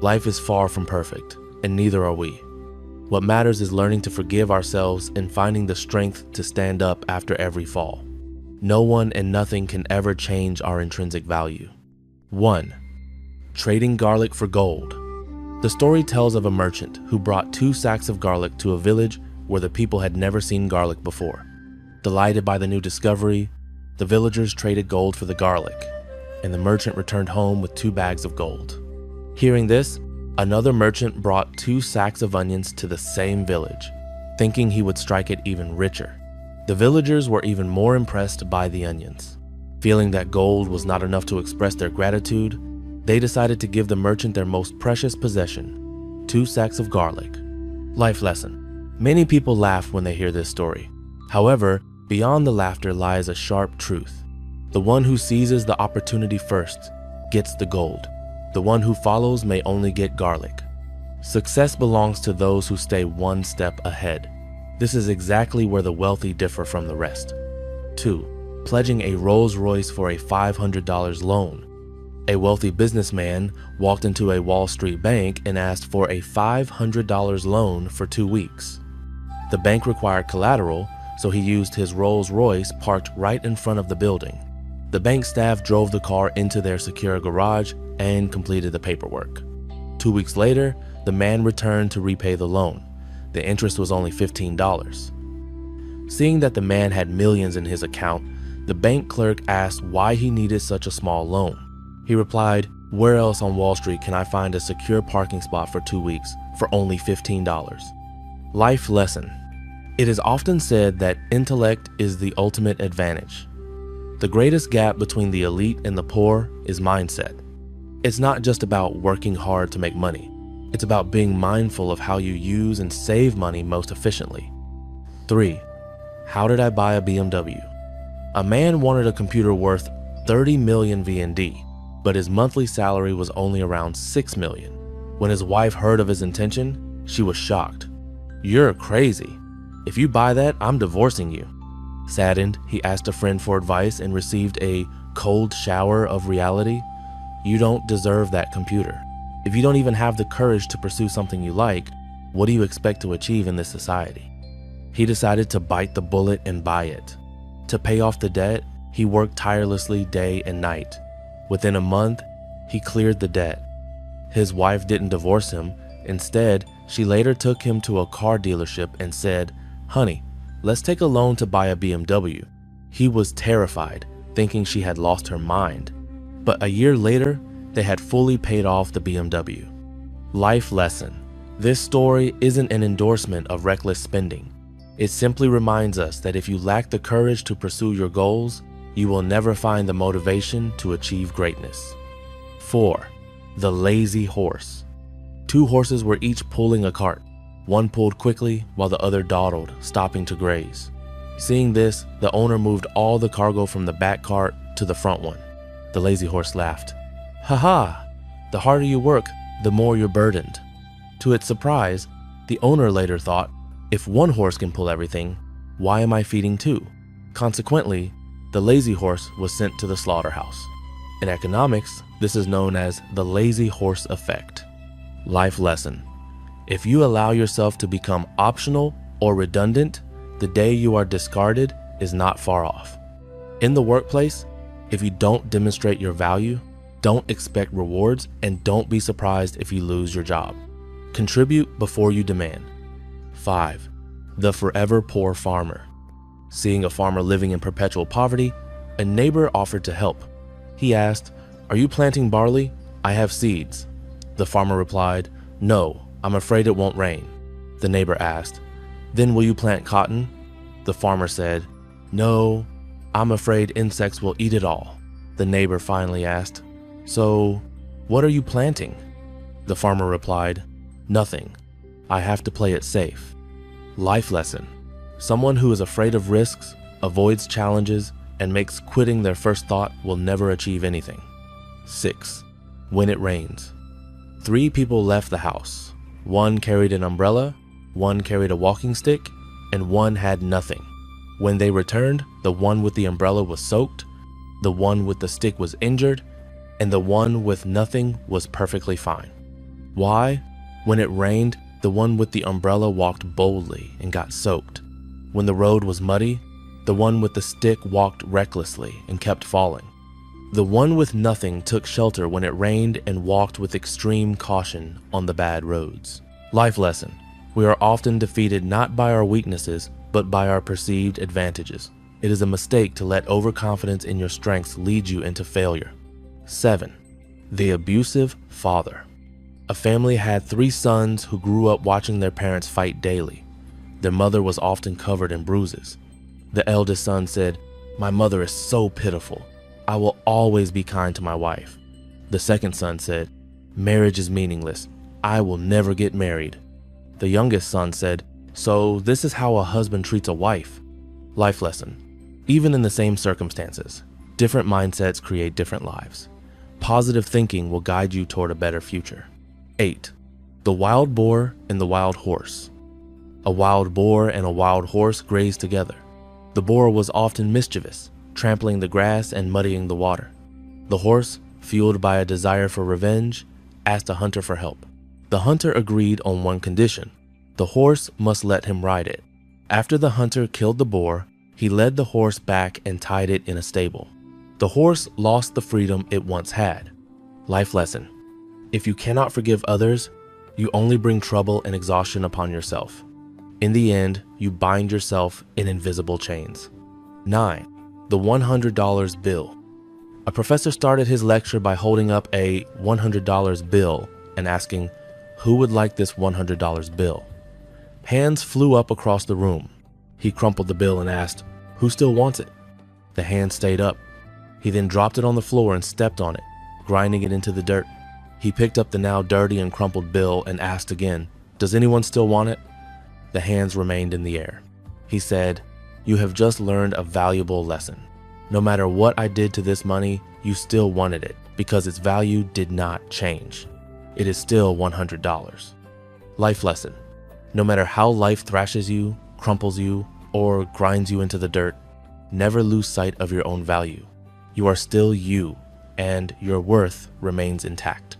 Life is far from perfect, and neither are we. What matters is learning to forgive ourselves and finding the strength to stand up after every fall. No one and nothing can ever change our intrinsic value. 1. Trading garlic for gold. The story tells of a merchant who brought 2 sacks of garlic to a village where the people had never seen garlic before. Delighted by the new discovery, the villagers traded gold for the garlic, and the merchant returned home with 2 bags of gold. Hearing this, another merchant brought 2 sacks of onions to the same village, thinking he would strike it even richer. The villagers were even more impressed by the onions. Feeling that gold was not enough to express their gratitude, they decided to give the merchant their most precious possession, 2 sacks of garlic. Life lesson. Many people laugh when they hear this story. However, beyond the laughter lies a sharp truth. The one who seizes the opportunity first gets the gold. The one who follows may only get garlic. Success belongs to those who stay one step ahead. This is exactly where the wealthy differ from the rest. 2. Pledging a Rolls Royce for a $500 loan. A wealthy businessman walked into a Wall Street bank and asked for a $500 loan for 2 weeks. The bank required collateral, so he used his Rolls Royce parked right in front of the building. The bank staff drove the car into their secure garage and completed the paperwork. 2 weeks later, the man returned to repay the loan. The interest was only $15. Seeing that the man had millions in his account, the bank clerk asked why he needed such a small loan. He replied, "Where else on Wall Street can I find a secure parking spot for 2 weeks for only $15? Life lesson. It is often said that intellect is the ultimate advantage. The greatest gap between the elite and the poor is mindset. It's not just about working hard to make money. It's about being mindful of how you use and save money most efficiently. 3. How did I buy a BMW? A man wanted a computer worth 30 million VND, but his monthly salary was only around 6 million. When his wife heard of his intention, she was shocked. "You're crazy. If you buy that, I'm divorcing you." Saddened, he asked a friend for advice and received a cold shower of reality. You don't deserve that computer. If you don't even have the courage to pursue something you like, what do you expect to achieve in this society? He decided to bite the bullet and buy it. To pay off the debt, he worked tirelessly day and night. Within a month, he cleared the debt. His wife didn't divorce him. Instead, she later took him to a car dealership and said, "Honey, let's take a loan to buy a BMW." He was terrified, thinking she had lost her mind. But a year later, they had fully paid off the BMW. Life lesson. This story isn't an endorsement of reckless spending. It simply reminds us that if you lack the courage to pursue your goals, you will never find the motivation to achieve greatness. 4. The lazy horse. 2 horses were each pulling a cart. One pulled quickly while the other dawdled, stopping to graze. Seeing this, the owner moved all the cargo from the back cart to the front one. The lazy horse laughed. "Ha ha! The harder you work, the more you're burdened." To its surprise, the owner later thought, if one horse can pull everything, why am I feeding 2? Consequently, the lazy horse was sent to the slaughterhouse. In economics, this is known as the lazy horse effect. Life lesson. If you allow yourself to become optional or redundant, the day you are discarded is not far off. In the workplace, if you don't demonstrate your value, don't expect rewards, and don't be surprised if you lose your job. Contribute before you demand. 5. The forever poor farmer. Seeing a farmer living in perpetual poverty, a neighbor offered to help. He asked, "Are you planting barley? I have seeds." The farmer replied, "No, I'm afraid it won't rain." The neighbor asked, "Then will you plant cotton?" The farmer said, "No, I'm afraid insects will eat it all." The neighbor finally asked, "So, what are you planting?" The farmer replied, "Nothing. I have to play it safe." Life lesson. Someone who is afraid of risks, avoids challenges, and makes quitting their first thought will never achieve anything. 6. When it rains. 3 people left the house. One carried an umbrella, one carried a walking stick, and one had nothing. When they returned, the one with the umbrella was soaked, the one with the stick was injured, and the one with nothing was perfectly fine. Why? When it rained, the one with the umbrella walked boldly and got soaked. When the road was muddy, the one with the stick walked recklessly and kept falling. The one with nothing took shelter when it rained and walked with extreme caution on the bad roads. Life lesson. We are often defeated not by our weaknesses, but by our perceived advantages. It is a mistake to let overconfidence in your strengths lead you into failure. 7. The abusive father. A family had 3 sons who grew up watching their parents fight daily. Their mother was often covered in bruises. The eldest son said, "My mother is so pitiful. I will always be kind to my wife." The second son said, "Marriage is meaningless. I will never get married." The youngest son said, "So this is how a husband treats a wife." Life lesson. Even in the same circumstances, different mindsets create different lives. Positive thinking will guide you toward a better future. 8. The wild boar and the wild horse. A wild boar and a wild horse grazed together. The boar was often mischievous, trampling the grass and muddying the water. The horse, fueled by a desire for revenge, asked a hunter for help. The hunter agreed on one condition: the horse must let him ride it. After the hunter killed the boar, he led the horse back and tied it in a stable. The horse lost the freedom it once had. Life lesson. If you cannot forgive others, you only bring trouble and exhaustion upon yourself. In the end, you bind yourself in invisible chains. 9. The $100 bill. A professor started his lecture by holding up a $100 bill and asking, "Who would like this $100 bill?" Hands flew up across the room. He crumpled the bill and asked, "Who still wants it?" The hand stayed up. He then dropped it on the floor and stepped on it, grinding it into the dirt. He picked up the now dirty and crumpled bill and asked again, "Does anyone still want it?" The hands remained in the air. He said, "You have just learned a valuable lesson. No matter what I did to this money, you still wanted it because its value did not change. It is still $100. Life lesson. No matter how life thrashes you, crumples you, or grinds you into the dirt, never lose sight of your own value. You are still you, and your worth remains intact.